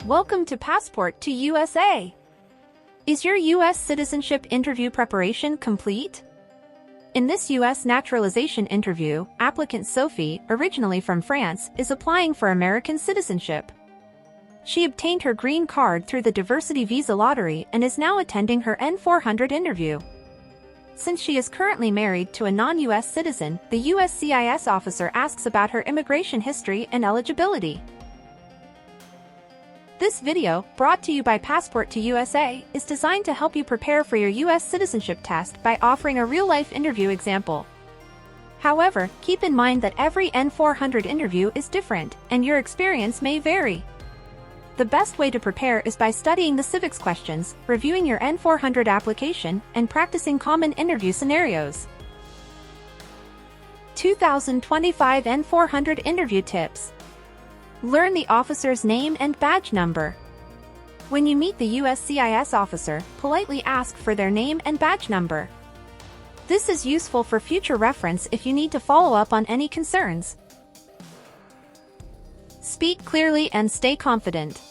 Welcome to Passport to USA. Is your U.S. citizenship interview preparation complete? In this U.S. naturalization interview, applicant Sophie, originally from France, is applying for American citizenship. She obtained her green card through the diversity visa lottery and is now attending her N-400 interview. Since she is currently married to a non-U.S. citizen, the USCIS officer asks about her immigration history and eligibility. This video, brought to you by Passport to USA, is designed to help you prepare for your U.S. citizenship test by offering a real-life interview example. However, keep in mind that every N-400 interview is different, and your experience may vary. The best way to prepare is by studying the Civics questions, reviewing your N-400 application, and practicing common interview scenarios. 2025 N-400 Interview Tips. Learn the officer's name and badge number. When you meet the USCIS officer, politely ask for their name and badge number. This is useful for future reference if you need to follow up on any concerns. Speak clearly and stay confident.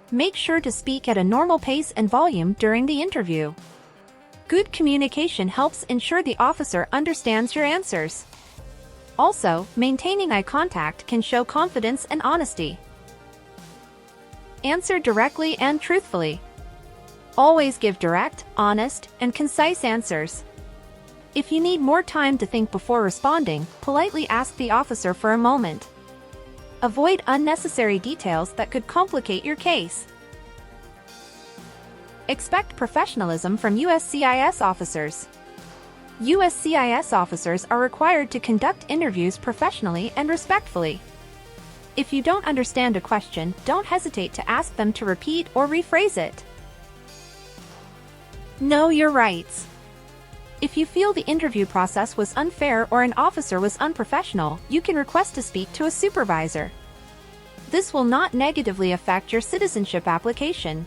Make sure to speak at a normal pace and volume during the interview. Good communication helps ensure the officer understands your answers. Also, maintaining eye contact can show confidence and honesty. Answer directly and truthfully. Always give direct, honest, and concise answers. If you need more time to think before responding, politely ask the officer for a moment. Avoid unnecessary details that could complicate your case. Expect professionalism from USCIS officers. USCIS officers are required to conduct interviews professionally and respectfully. If you don't understand a question, don't hesitate to ask them to repeat or rephrase it. Know your rights. If you feel the interview process was unfair or an officer was unprofessional, you can request to speak to a supervisor. This will not negatively affect your citizenship application.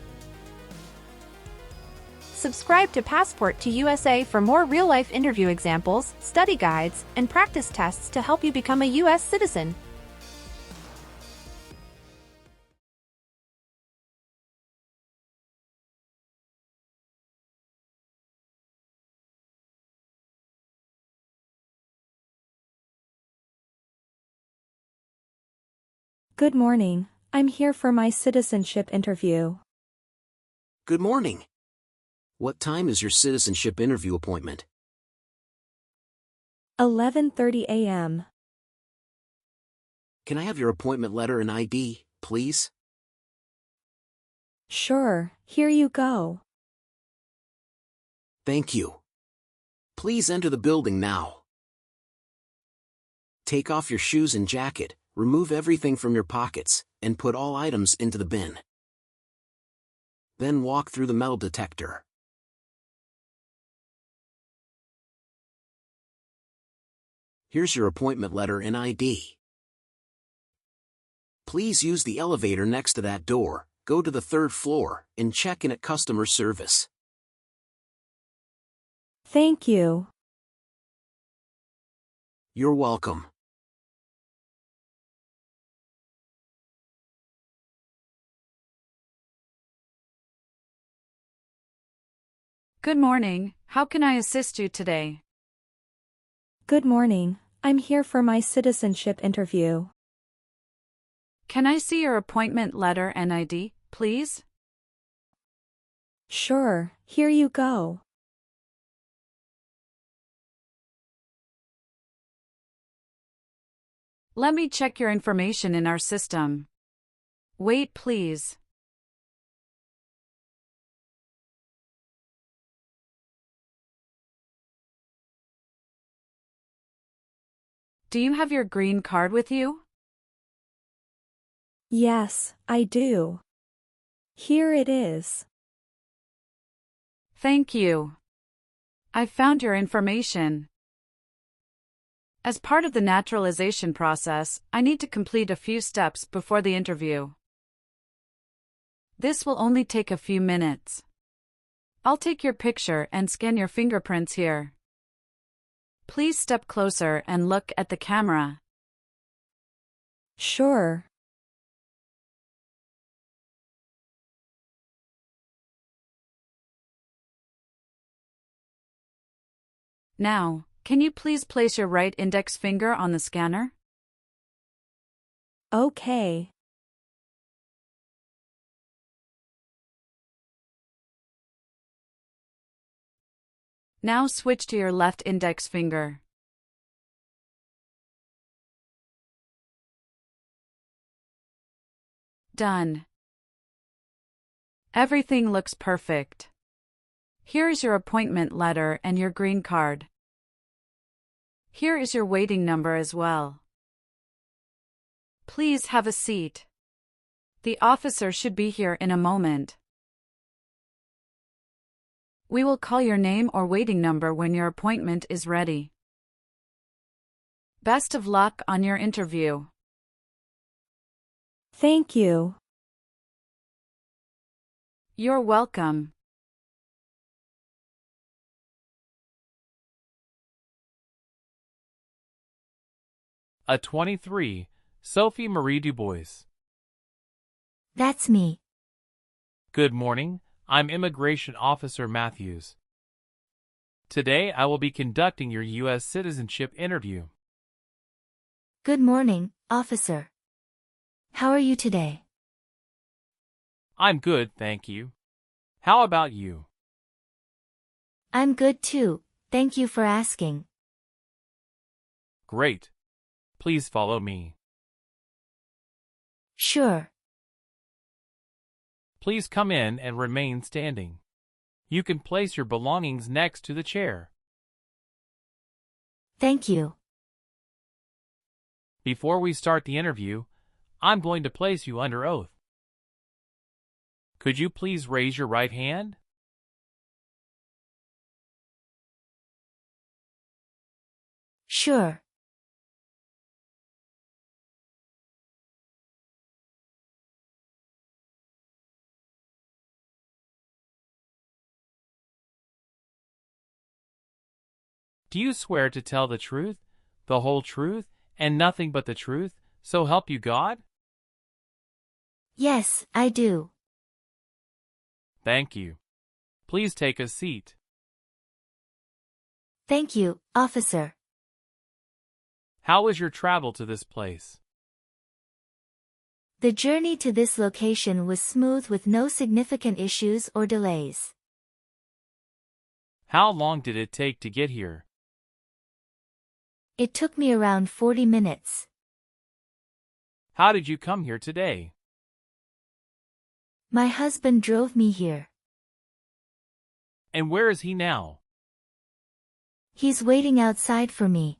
Subscribe to Passport to USA for more real-life interview examples, study guides, and practice tests to help you become a U.S. citizen. Good morning. I'm here for my citizenship interview. Good morning. What time is your citizenship interview appointment? 11:30 a.m. Can I have your appointment letter and ID, please? Sure, here you go. Thank you. Please enter the building now. Take off your shoes and jacket, remove everything from your pockets, and put all items into the bin. Then walk through the metal detector. Here's your appointment letter and ID. Please use the elevator next to that door, go to the 3rd floor, and check in at customer service. Thank you. You're welcome. Good morning. How can I assist you today? Good morning. I'm here for my citizenship interview. Can I see your appointment letter and ID, please? Sure, here you go. Let me check your information in our system. Wait, please. Do you have your green card with you? Yes, I do. Here it is. Thank you. I found your information. As part of the naturalization process, I need to complete a few steps before the interview. This will only take a few minutes. I'll take your picture and scan your fingerprints here. Please step closer and look at the camera. Sure. Now, can you please place your right index finger on the scanner? Okay. Now switch to your left index finger. Done. Everything looks perfect. Here is your appointment letter and your green card. Here is your waiting number as well. Please have a seat. The officer should be here in a moment. We will call your name or waiting number when your appointment is ready. Best of luck on your interview. Thank you. You're welcome. A 23, Sophie Marie Dubois. That's me. Good morning, I'm Immigration Officer Matthews. Today I will be conducting your U.S. citizenship interview. Good morning, officer. How are you today? I'm good, thank you. How about you? I'm good too, thank you for asking. Great. Please follow me. Sure. Please come in and remain standing. You can place your belongings next to the chair. Thank you. Before we start the interview, I'm going to place you under oath. Could you please raise your right hand? Sure. Do you swear to tell the truth, the whole truth, and nothing but the truth, so help you God? Yes, I do. Thank you. Please take a seat. Thank you, officer. How was your travel to this place? The journey to this location was smooth with no significant issues or delays. How long did it take to get here? It took me around 40 minutes. How did you come here today? My husband drove me here. And where is he now? He's waiting outside for me.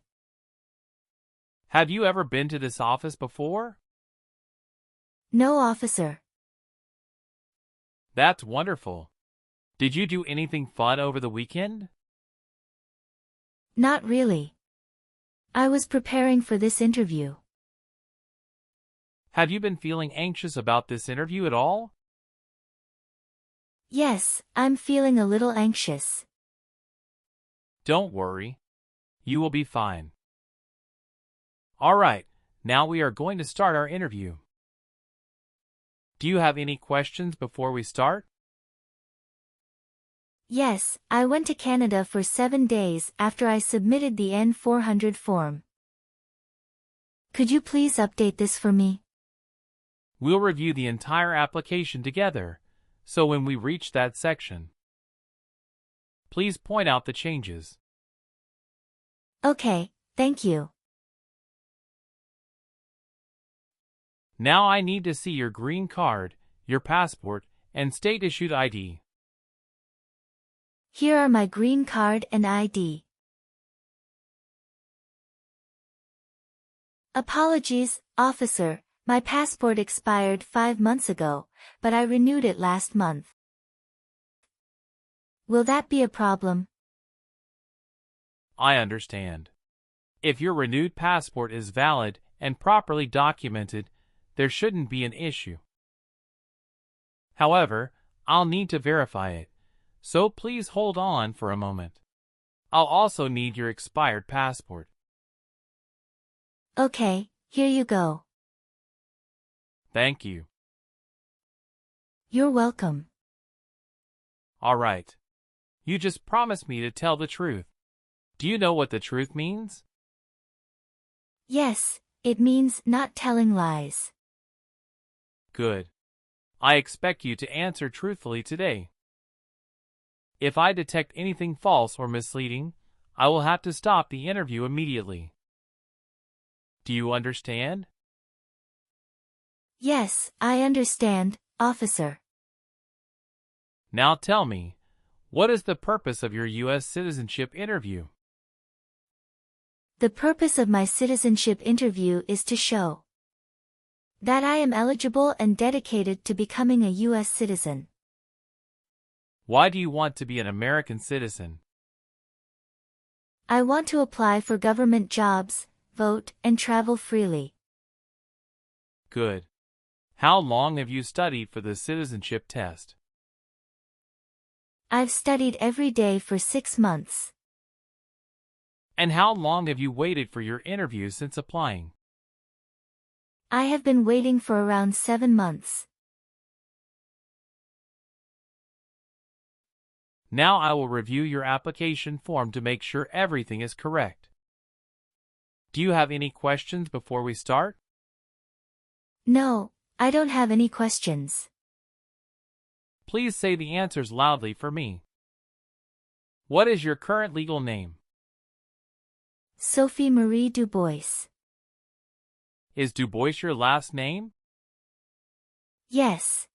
Have you ever been to this office before? No, officer. That's wonderful. Did you do anything fun over the weekend? Not really. I was preparing for this interview. Have you been feeling anxious about this interview at all? Yes, I'm feeling a little anxious. Don't worry. You will be fine. All right, now we are going to start our interview. Do you have any questions before we start? Yes, I went to Canada for 7 days after I submitted the N-400 form. Could you please update this for me? We'll review the entire application together, so when we reach that section, please point out the changes. Okay, thank you. Now I need to see your green card, your passport, and state-issued ID. Here are my green card and ID. Apologies, officer, my passport expired 5 months ago, but I renewed it last month. Will that be a problem? I understand. If your renewed passport is valid and properly documented, there shouldn't be an issue. However, I'll need to verify it, so please hold on for a moment. I'll also need your expired passport. Okay, here you go. Thank you. You're welcome. All right. You just promised me to tell the truth. Do you know what the truth means? Yes, it means not telling lies. Good. I expect you to answer truthfully today. If I detect anything false or misleading, I will have to stop the interview immediately. Do you understand? Yes, I understand, officer. Now tell me, what is the purpose of your U.S. citizenship interview? The purpose of my citizenship interview is to show that I am eligible and dedicated to becoming a U.S. citizen. Why do you want to be an American citizen? I want to apply for government jobs, vote, and travel freely. Good. How long have you studied for the citizenship test? I've studied every day for 6 months. And how long have you waited for your interview since applying? I have been waiting for around 7 months. Now I will review your application form to make sure everything is correct. Do you have any questions before we start? No, I don't have any questions. Please say the answers loudly for me. What is your current legal name? Sophie Marie Dubois. Is Dubois your last name? Yes.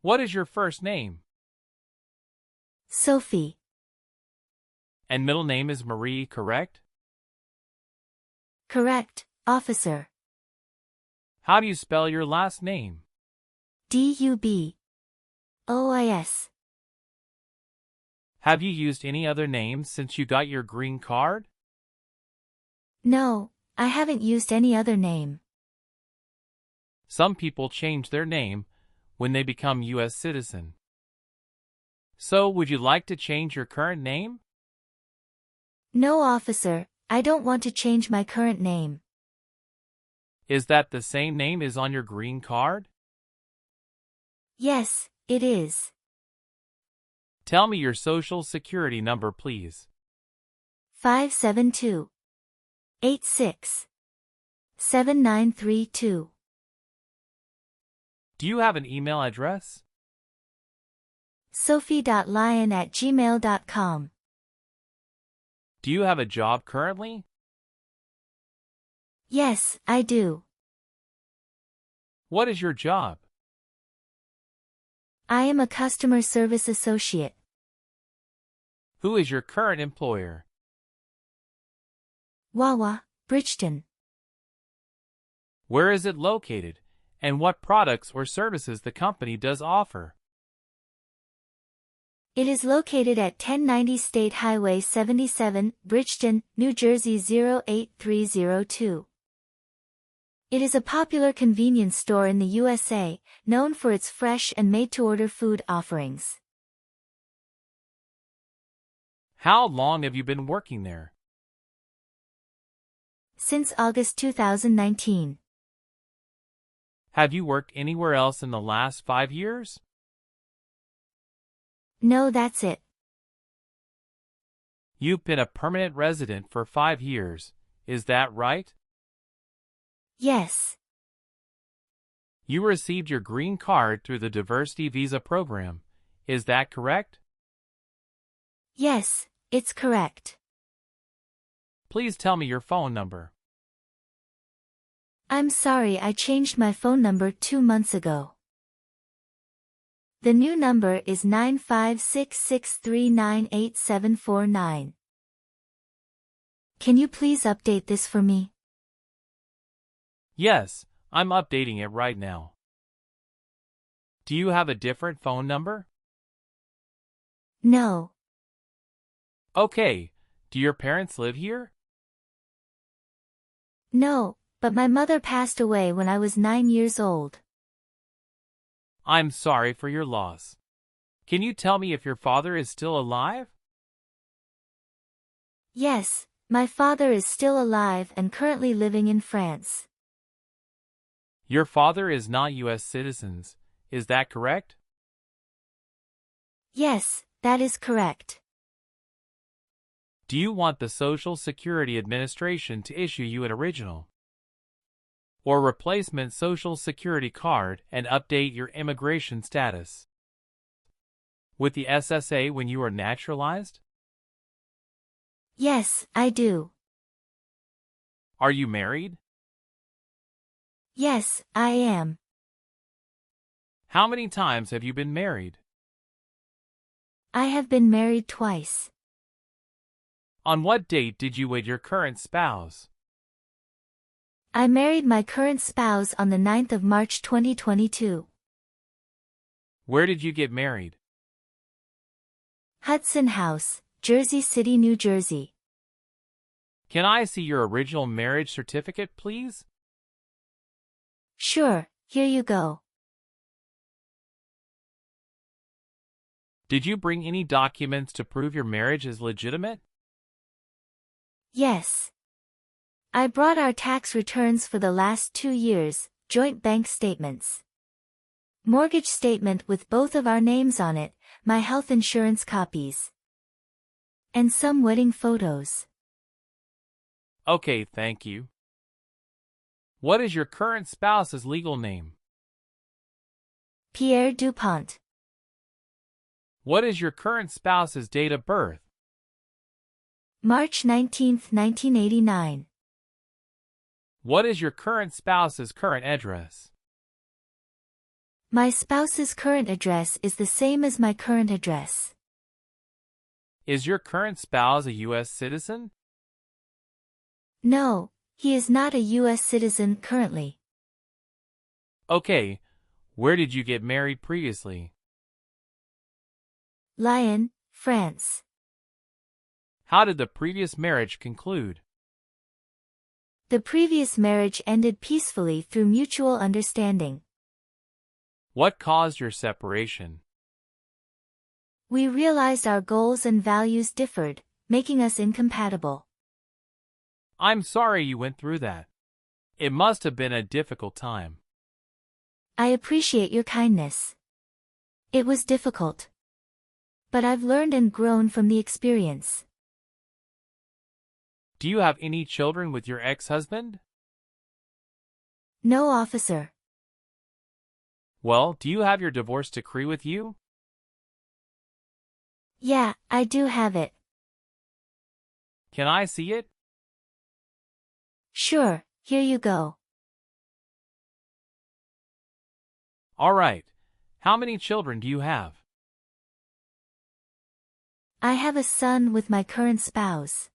What is your first name? Sophie. And middle name is Marie, correct? Correct, officer. How do you spell your last name? Dubois. Have you used any other names since you got your green card? No, I haven't used any other name. Some people change their name when they become U.S. citizen. So, would you like to change your current name? No, officer, I don't want to change my current name. Is that the same name as on your green card? Yes, it is. Tell me your social security number, please. 572 86 7932. Do you have an email address? sophie.lion@gmail.com. Do you have a job currently? Yes, I do. What is your job? I am a customer service associate. Who is your current employer? Wawa, Bridgeton. Where is it located, and what products or services the company does offer? It is located at 1090 State Highway 77, Bridgeton, New Jersey 08302. It is a popular convenience store in the USA, known for its fresh and made-to-order food offerings. How long have you been working there? Since August 2019. Have you worked anywhere else in the last 5 years? No, that's it. You've been a permanent resident for 5 years, is that right? Yes. You received your green card through the Diversity Visa program, is that correct? Yes, it's correct. Please tell me your phone number. I'm sorry, I changed my phone number 2 months ago. The new number is 95663987749. Can you please update this for me? Yes, I'm updating it right now. Do you have a different phone number? No. Okay, do your parents live here? No, but my mother passed away when I was 9 years old. I'm sorry for your loss. Can you tell me if your father is still alive? Yes, my father is still alive and currently living in France. Your father is not U.S. citizens, is that correct? Yes, that is correct. Do you want the Social Security Administration to issue you an original or replacement Social Security card and update your immigration status with the SSA when you are naturalized? Yes, I do. Are you married? Yes, I am. How many times have you been married? I have been married twice. On what date did you wed your current spouse? I married my current spouse on the 9th of March 2022. Where did you get married? Hudson House, Jersey City, New Jersey. Can I see your original marriage certificate, please? Sure, here you go. Did you bring any documents to prove your marriage is legitimate? Yes. I brought our tax returns for the last 2 years, joint bank statements, mortgage statement with both of our names on it, my health insurance copies, and some wedding photos. Okay, thank you. What is your current spouse's legal name? Pierre Dupont. What is your current spouse's date of birth? March 19, 1989. What is your current spouse's current address? My spouse's current address is the same as my current address. Is your current spouse a U.S. citizen? No, he is not a U.S. citizen currently. Okay, where did you get married previously? Lyon, France. How did the previous marriage conclude? The previous marriage ended peacefully through mutual understanding. What caused your separation? We realized our goals and values differed, making us incompatible. I'm sorry you went through that. It must have been a difficult time. I appreciate your kindness. It was difficult. But I've learned and grown from the experience. Do you have any children with your ex-husband? No, officer. Well, do you have your divorce decree with you? Yeah, I do have it. Can I see it? Sure, here you go. All right. How many children do you have? I have a son with my current spouse.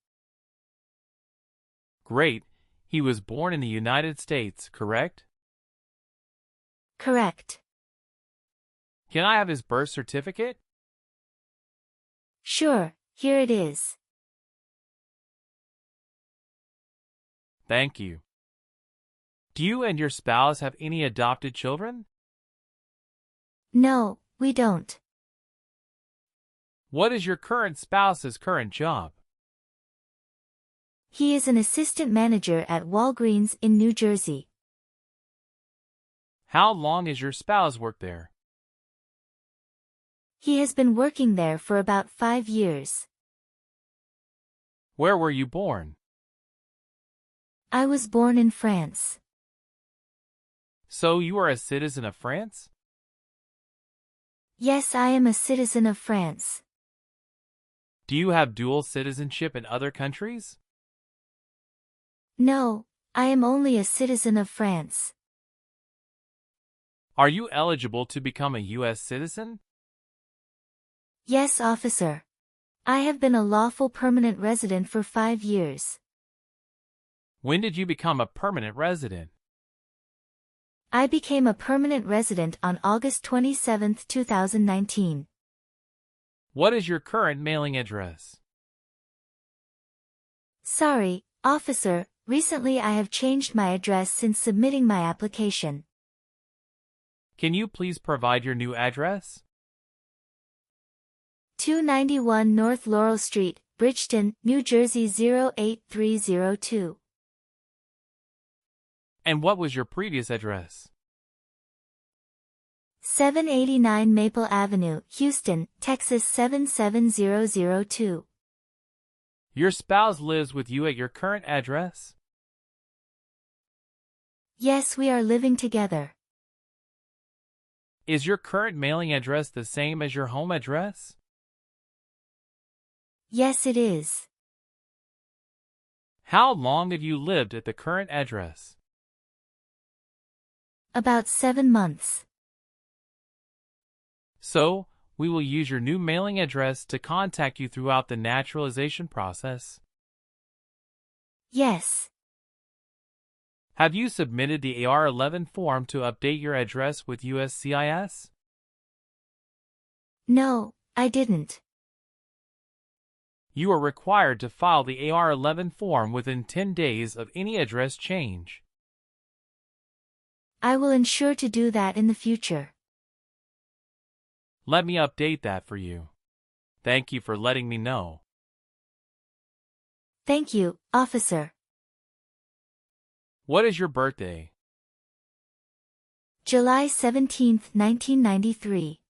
Great. He was born in the United States, correct? Correct. Can I have his birth certificate? Sure, here it is. Thank you. Do you and your spouse have any adopted children? No, we don't. What is your current spouse's current job? He is an assistant manager at Walgreens in New Jersey. How long has your spouse worked there? He has been working there for about 5 years. Where were you born? I was born in France. So you are a citizen of France? Yes, I am a citizen of France. Do you have dual citizenship in other countries? No, I am only a citizen of France. Are you eligible to become a U.S. citizen? Yes, officer. I have been a lawful permanent resident for 5 years. When did you become a permanent resident? I became a permanent resident on August 27, 2019. What is your current mailing address? Sorry, officer, recently I have changed my address since submitting my application. Can you please provide your new address? 291 North Laurel Street, Bridgeton, New Jersey 08302. And what was your previous address? 789 Maple Avenue, Houston, Texas 77002. Your spouse lives with you at your current address? Yes, we are living together. Is your current mailing address the same as your home address? Yes, it is. How long have you lived at the current address? About 7 months. So, we will use your new mailing address to contact you throughout the naturalization process. Yes. Have you submitted the AR-11 form to update your address with USCIS? No, I didn't. You are required to file the AR-11 form within 10 days of any address change. I will ensure to do that in the future. Let me update that for you. Thank you for letting me know. Thank you, officer. What is your birthday? July 17, 1993.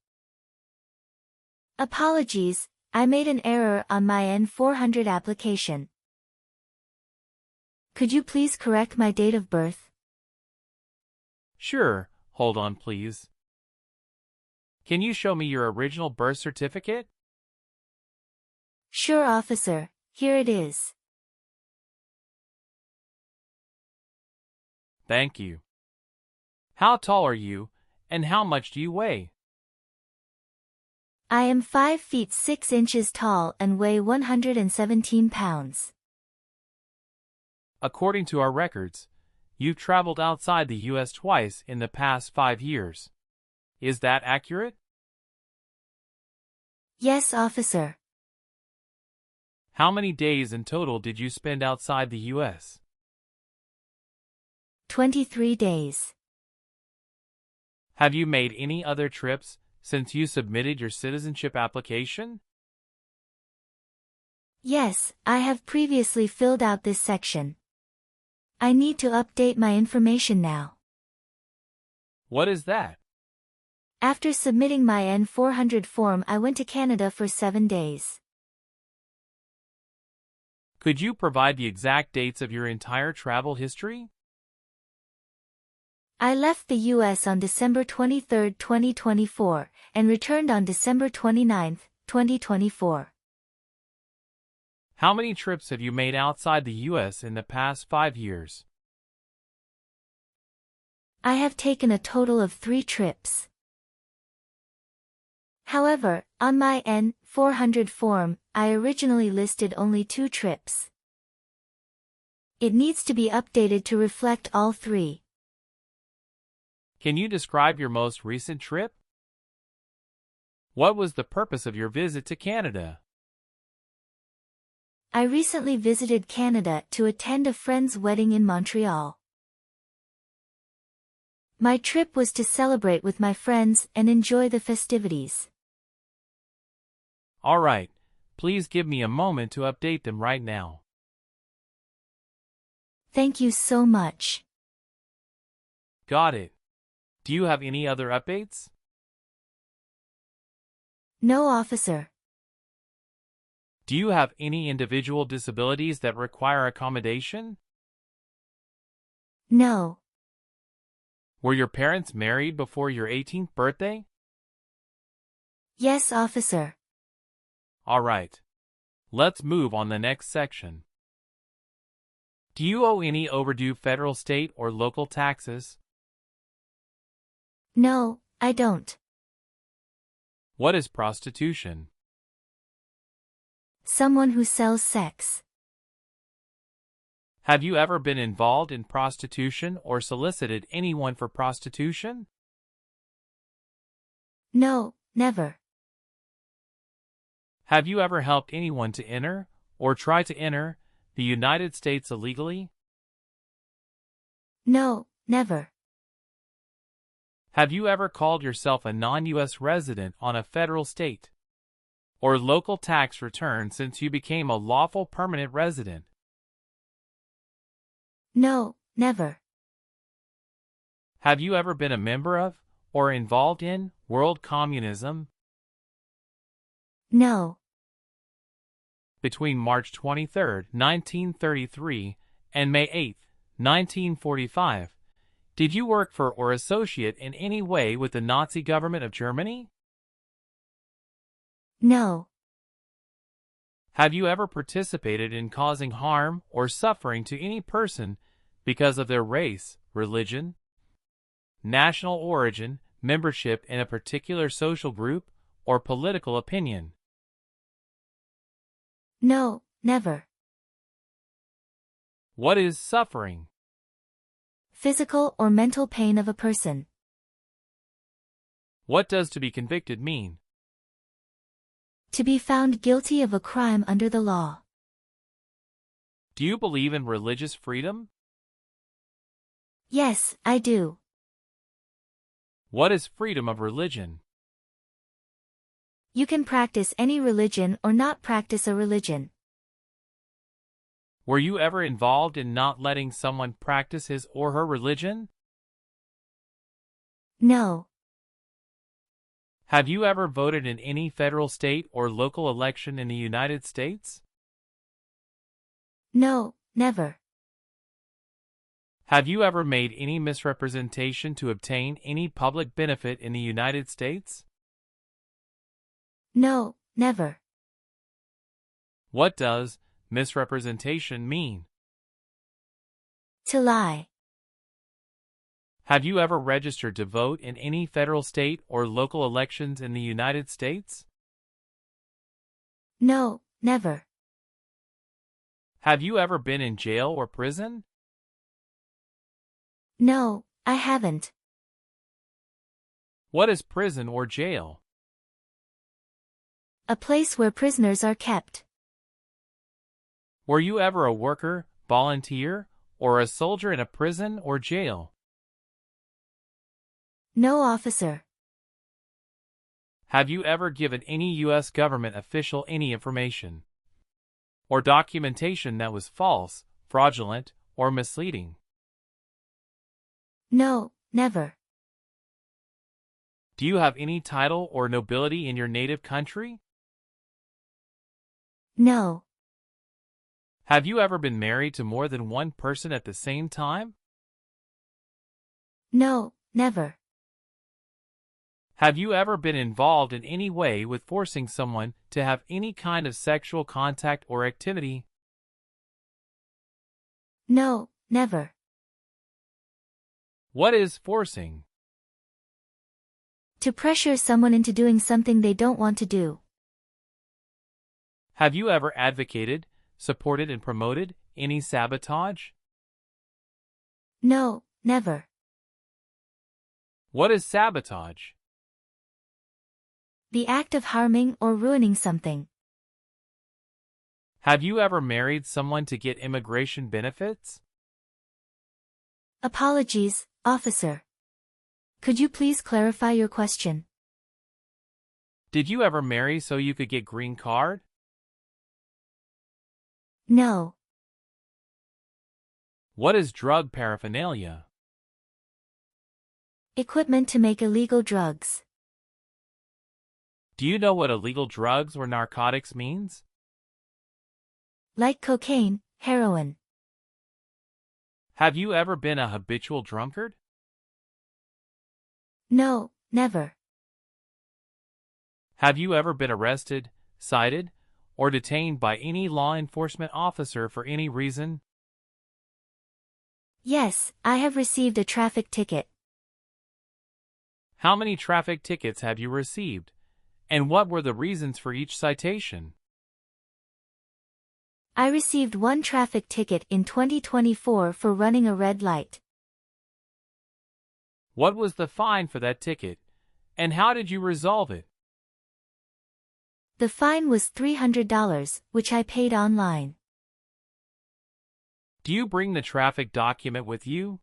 Apologies, I made an error on my N-400 application. Could you please correct my date of birth? Sure, hold on please. Can you show me your original birth certificate? Sure, officer, here it is. Thank you. How tall are you, and how much do you weigh? I am 5 feet 6 inches tall and weigh 117 pounds. According to our records, you've traveled outside the U.S. twice in the past 5 years. Is that accurate? Yes, officer. How many days in total did you spend outside the U.S.? 23 days. Have you made any other trips since you submitted your citizenship application? Yes, I have previously filled out this section. I need to update my information now. What is that? After submitting my N-400 form, I went to Canada for 7 days. Could you provide the exact dates of your entire travel history? I left the U.S. on December 23, 2024, and returned on December 29, 2024. How many trips have you made outside the U.S. in the past 5 years? I have taken a total of 3 trips. However, on my N-400 form, I originally listed only 2 trips. It needs to be updated to reflect all 3. Can you describe your most recent trip? What was the purpose of your visit to Canada? I recently visited Canada to attend a friend's wedding in Montreal. My trip was to celebrate with my friends and enjoy the festivities. All right, please give me a moment to update them right now. Thank you so much. Got it. Do you have any other updates? No, officer. Do you have any individual disabilities that require accommodation? No. Were your parents married before your 18th birthday? Yes, officer. All right. Let's move on the next section. Do you owe any overdue federal, state, or local taxes? No, I don't. What is prostitution? Someone who sells sex. Have you ever been involved in prostitution or solicited anyone for prostitution? No, never. Have you ever helped anyone to enter, or try to enter, the United States illegally? No, never. Have you ever called yourself a non-U.S. resident on a federal, state, or local tax return since you became a lawful permanent resident? No, never. Have you ever been a member of, or involved in, world communism? No. between March 23, 1933 and May 8, 1945, did you work for or associate in any way with the Nazi government of Germany? No. Have you ever participated in causing harm or suffering to any person because of their race, religion, national origin, membership in a particular social group, or political opinion? No, never. What is suffering? Physical or mental pain of a person. What does to be convicted mean? To be found guilty of a crime under the law. Do you believe in religious freedom? Yes, I do. What is freedom of religion? You can practice any religion or not practice a religion. Were you ever involved in not letting someone practice his or her religion? No. Have you ever voted in any federal, state, or local election in the United States? No, never. Have you ever made any misrepresentation to obtain any public benefit in the United States? No, never. What does misrepresentation mean? To lie. Have you ever registered to vote in any federal, state, or local elections in the United States? No, never. Have you ever been in jail or prison? No, I haven't. What is prison or jail? A place where prisoners are kept. Were you ever a worker, volunteer, or a soldier in a prison or jail? No, officer. Have you ever given any U.S. government official any information or documentation that was false, fraudulent, or misleading? No, never. Do you have any title or nobility in your native country? No. Have you ever been married to more than one person at the same time? No, never. Have you ever been involved in any way with forcing someone to have any kind of sexual contact or activity? No, never. What is forcing? To pressure someone into doing something they don't want to do. Have you ever advocated, supported, and promoted any sabotage? No, never. What is sabotage? The act of harming or ruining something. Have you ever married someone to get immigration benefits? Apologies, officer. Could you please clarify your question? Did you ever marry so you could get green card? No. What is drug paraphernalia? Equipment to make illegal drugs. Do you know what illegal drugs or narcotics means? Like cocaine, heroin. Have you ever been a habitual drunkard? No, never. Have you ever been arrested, cited, or detained by any law enforcement officer for any reason? Yes, I have received a traffic ticket. How many traffic tickets have you received? And what were the reasons for each citation? I received one traffic ticket in 2024 for running a red light. What was the fine for that ticket? And how did you resolve it? The fine was $300, which I paid online. Do you bring the traffic document with you?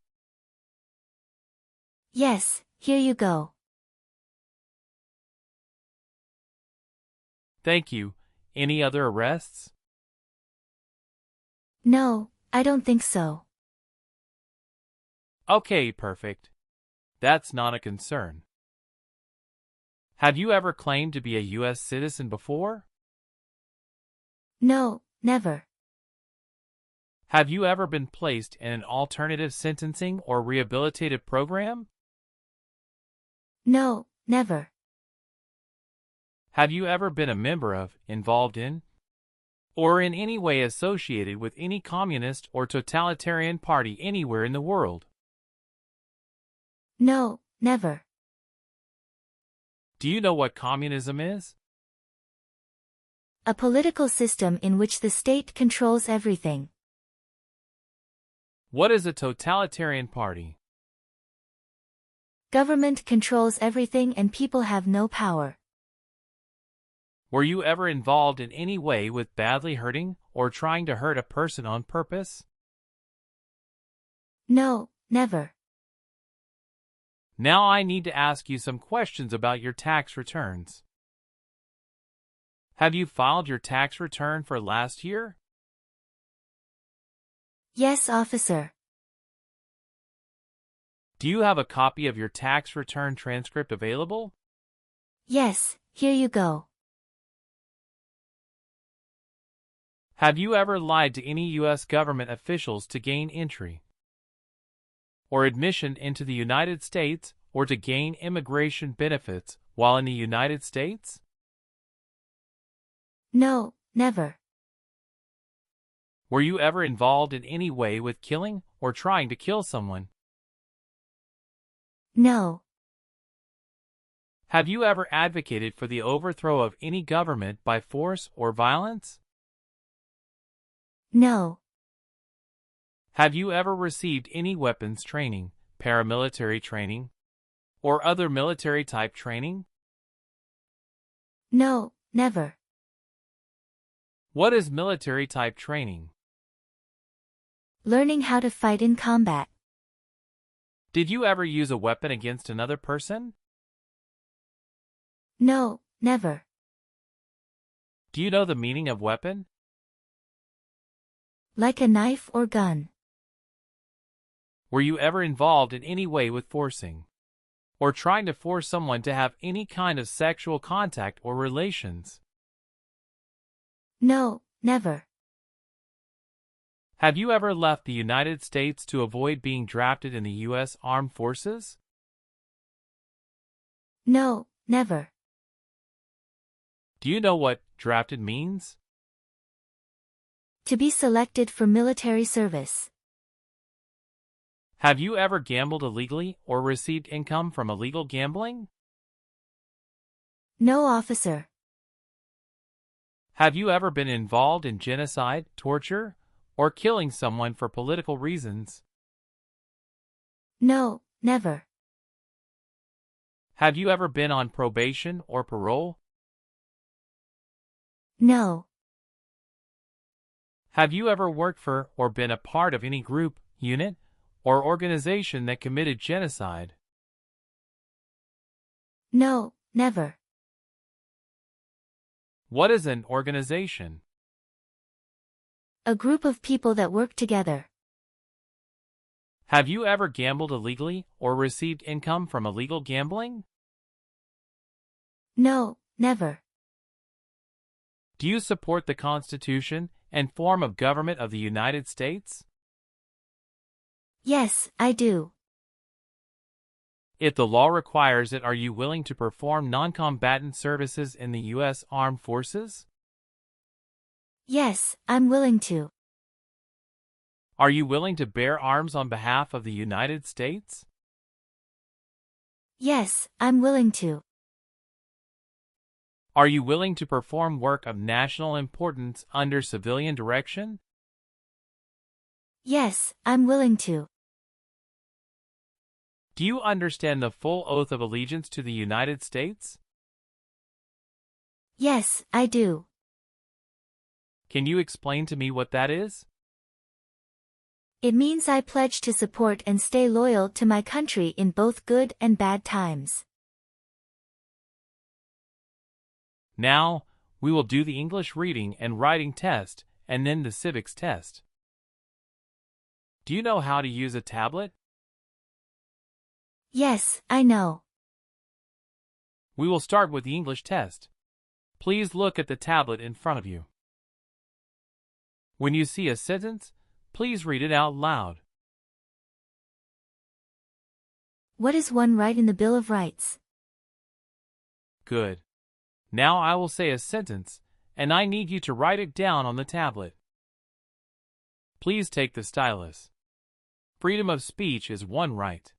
Yes, here you go. Thank you. Any other arrests? No, I don't think so. Okay, perfect. That's not a concern. Have you ever claimed to be a U.S. citizen before? No, never. Have you ever been placed in an alternative sentencing or rehabilitative program? No, never. Have you ever been a member of, involved in, or in any way associated with any communist or totalitarian party anywhere in the world? No, never. Do you know what communism is? A political system in which the state controls everything. What is a totalitarian party? Government controls everything and people have no power. Were you ever involved in any way with badly hurting or trying to hurt a person on purpose? No, never. Now I need to ask you some questions about your tax returns. Have you filed your tax return for last year? Yes, officer. Do you have a copy of your tax return transcript available? Yes, here you go. Have you ever lied to any U.S. government officials to gain entry or admission into the United States or to gain immigration benefits while in the United States? No, never. Were you ever involved in any way with killing or trying to kill someone? No. Have you ever advocated for the overthrow of any government by force or violence? No. Have you ever received any weapons training, paramilitary training, or other military-type training? No, never. What is military-type training? Learning how to fight in combat. Did you ever use a weapon against another person? No, never. Do you know the meaning of weapon? Like a knife or gun. Were you ever involved in any way with forcing or trying to force someone to have any kind of sexual contact or relations? No, never. Have you ever left the United States to avoid being drafted in the U.S. Armed Forces? No, never. Do you know what drafted means? To be selected for military service. Have you ever gambled illegally or received income from illegal gambling? No, officer. Have you ever been involved in genocide, torture, or killing someone for political reasons? No, never. Have you ever been on probation or parole? No. Have you ever worked for or been a part of any group, unit, or organization that committed genocide? No, never. What is an organization? A group of people that work together. Have you ever gambled illegally or received income from illegal gambling? No, never. Do you support the Constitution and form of government of the United States? Yes, I do. If the law requires it, are you willing to perform non-combatant services in the U.S. Armed Forces? Yes, I'm willing to. Are you willing to bear arms on behalf of the United States? Yes, I'm willing to. Are you willing to perform work of national importance under civilian direction? Yes, I'm willing to. Do you understand the full oath of allegiance to the United States? Yes, I do. Can you explain to me what that is? It means I pledge to support and stay loyal to my country in both good and bad times. Now, we will do the English reading and writing test, and then the civics test. Do you know how to use a tablet? Yes, I know. We will start with the English test. Please look at the tablet in front of you. When you see a sentence, please read it out loud. What is one right in the Bill of Rights? Good. Now I will say a sentence, and I need you to write it down on the tablet. Please take the stylus. Freedom of speech is one right.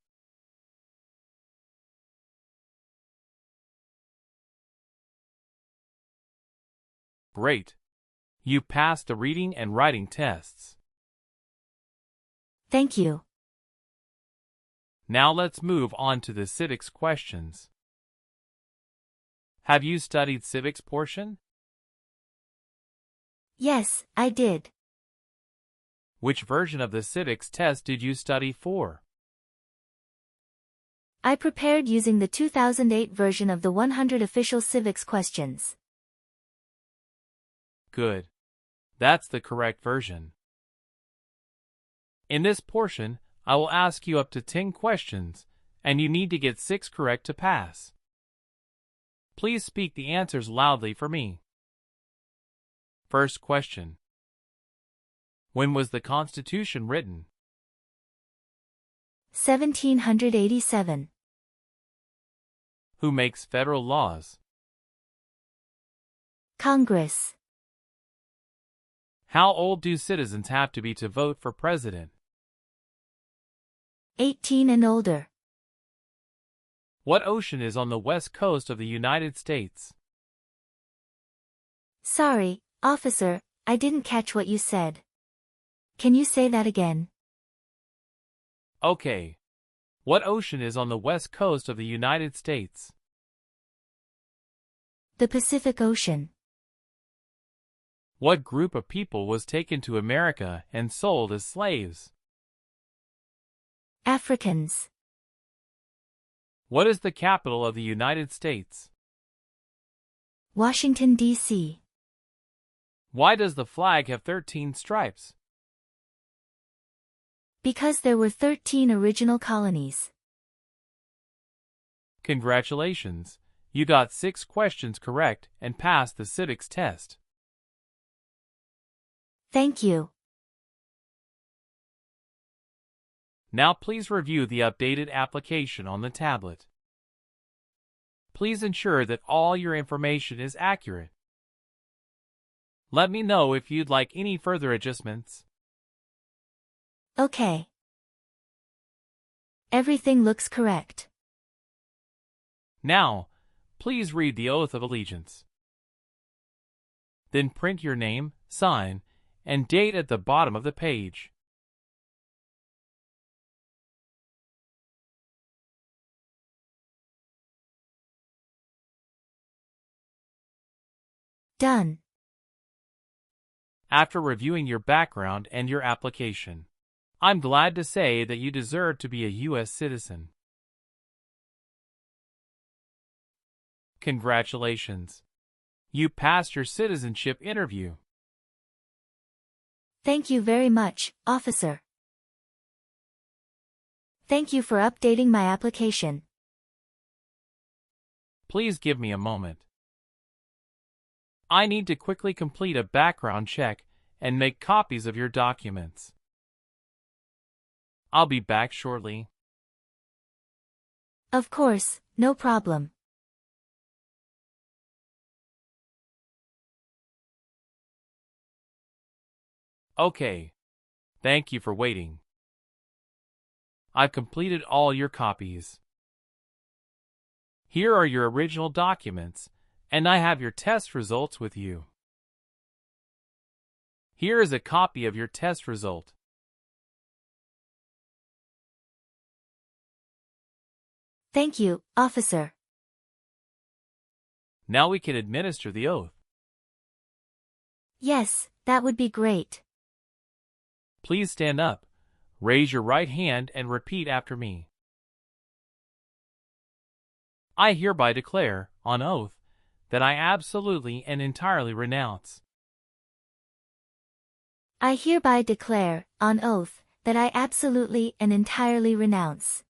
Great. You passed the reading and writing tests. Thank you. Now let's move on to the civics questions. Have you studied civics portion? Yes, I did. Which version of the civics test did you study for? I prepared using the 2008 version of the 100 official civics questions. Good. That's the correct version. In this portion, I will ask you up to 10 questions, and you need to get 6 correct to pass. Please speak the answers loudly for me. First question. When was the Constitution written? 1787. Who makes federal laws? Congress. How old do citizens have to be to vote for president? 18 and older. What ocean is on the west coast of the United States? Sorry, officer, I didn't catch what you said. Can you say that again? Okay. What ocean is on the west coast of the United States? The Pacific Ocean. What group of people was taken to America and sold as slaves? Africans. What is the capital of the United States? Washington, D.C. Why does the flag have 13 stripes? Because there were 13 original colonies. Congratulations! You got 6 questions correct and passed the civics test. Thank you. Now please review the updated application on the tablet. Please ensure that all your information is accurate. Let me know if you'd like any further adjustments. Okay. Everything looks correct. Now, please read the Oath of Allegiance. Then print your name, sign, and date at the bottom of the page. Done. After reviewing your background and your application, I'm glad to say that you deserve to be a U.S. citizen. Congratulations! You passed your citizenship interview. Thank you very much, officer. Thank you for updating my application. Please give me a moment. I need to quickly complete a background check and make copies of your documents. I'll be back shortly. Of course, no problem. Okay. Thank you for waiting. I've completed all your copies. Here are your original documents, and I have your test results with you. Here is a copy of your test result. Thank you, officer. Now we can administer the oath. Yes, that would be great. Please stand up, raise your right hand, and repeat after me. I hereby declare, on oath, that I absolutely and entirely renounce. I hereby declare, on oath, that I absolutely and entirely renounce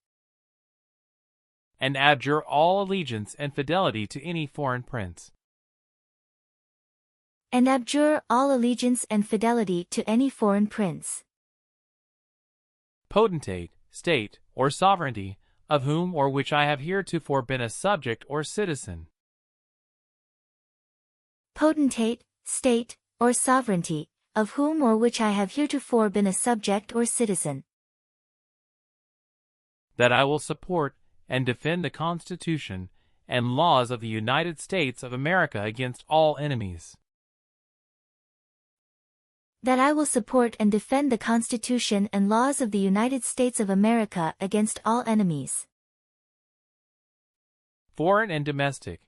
and abjure all allegiance and fidelity to any foreign prince, and abjure all allegiance and fidelity to any foreign prince, potentate, state, or sovereignty, of whom or which I have heretofore been a subject or citizen. potentate, state, or sovereignty, of whom or which I have heretofore been a subject or citizen, That I will support and defend the Constitution and laws of the United States of America against all enemies. that I will support and defend the Constitution and laws of the United States of America against all enemies, Foreign and domestic,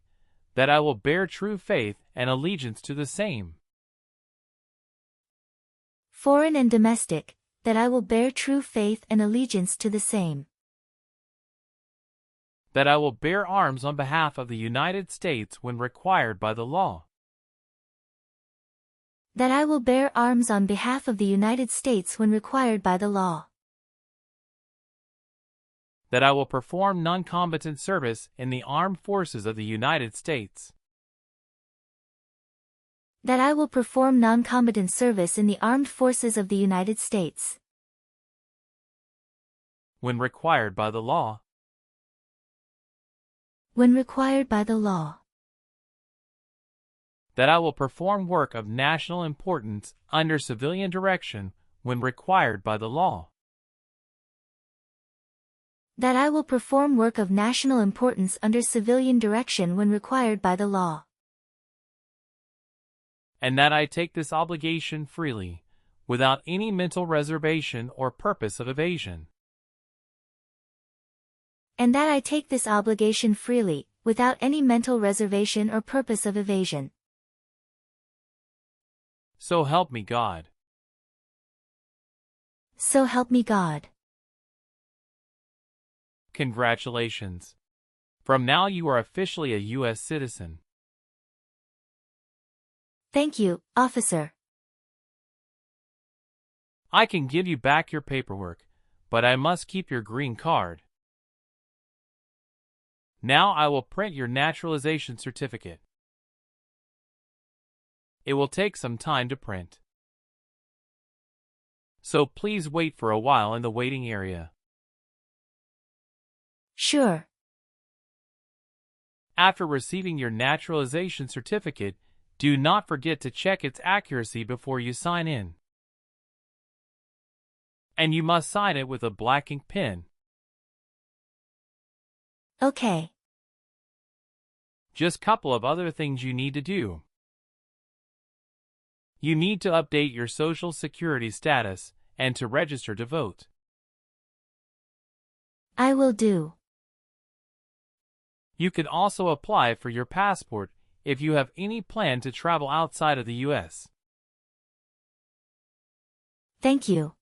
that I will bear true faith and allegiance to the same, foreign and domestic, that I will bear true faith and allegiance to the same, that I will bear arms on behalf of the United States when required by the law, that I will bear arms on behalf of the United States when required by the law, that I will perform non-combatant service in the armed forces of the United States, that I will perform non-combatant service in the armed forces of the United States, when required by the law, when required by the law, that I will perform work of national importance under civilian direction when required by the law, that I will perform work of national importance under civilian direction when required by the law, and that I take this obligation freely, without any mental reservation or purpose of evasion. and that I take this obligation freely, without any mental reservation or purpose of evasion. So help me God. So help me God. Congratulations. From now you are officially a U.S. citizen. Thank you, officer. I can give you back your paperwork, but I must keep your green card. Now I will print your naturalization certificate. It will take some time to print, so please wait for a while in the waiting area. Sure. After receiving your naturalization certificate, do not forget to check its accuracy before you sign in. And you must sign it with a black ink pen. Okay. Just a couple of other things you need to do. You need to update your Social Security status and to register to vote. I will do. You can also apply for your passport if you have any plan to travel outside of the U.S. Thank you.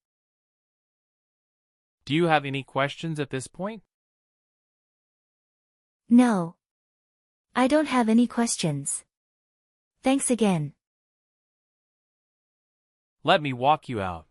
Do you have any questions at this point? No. I don't have any questions. Thanks again. Let me walk you out.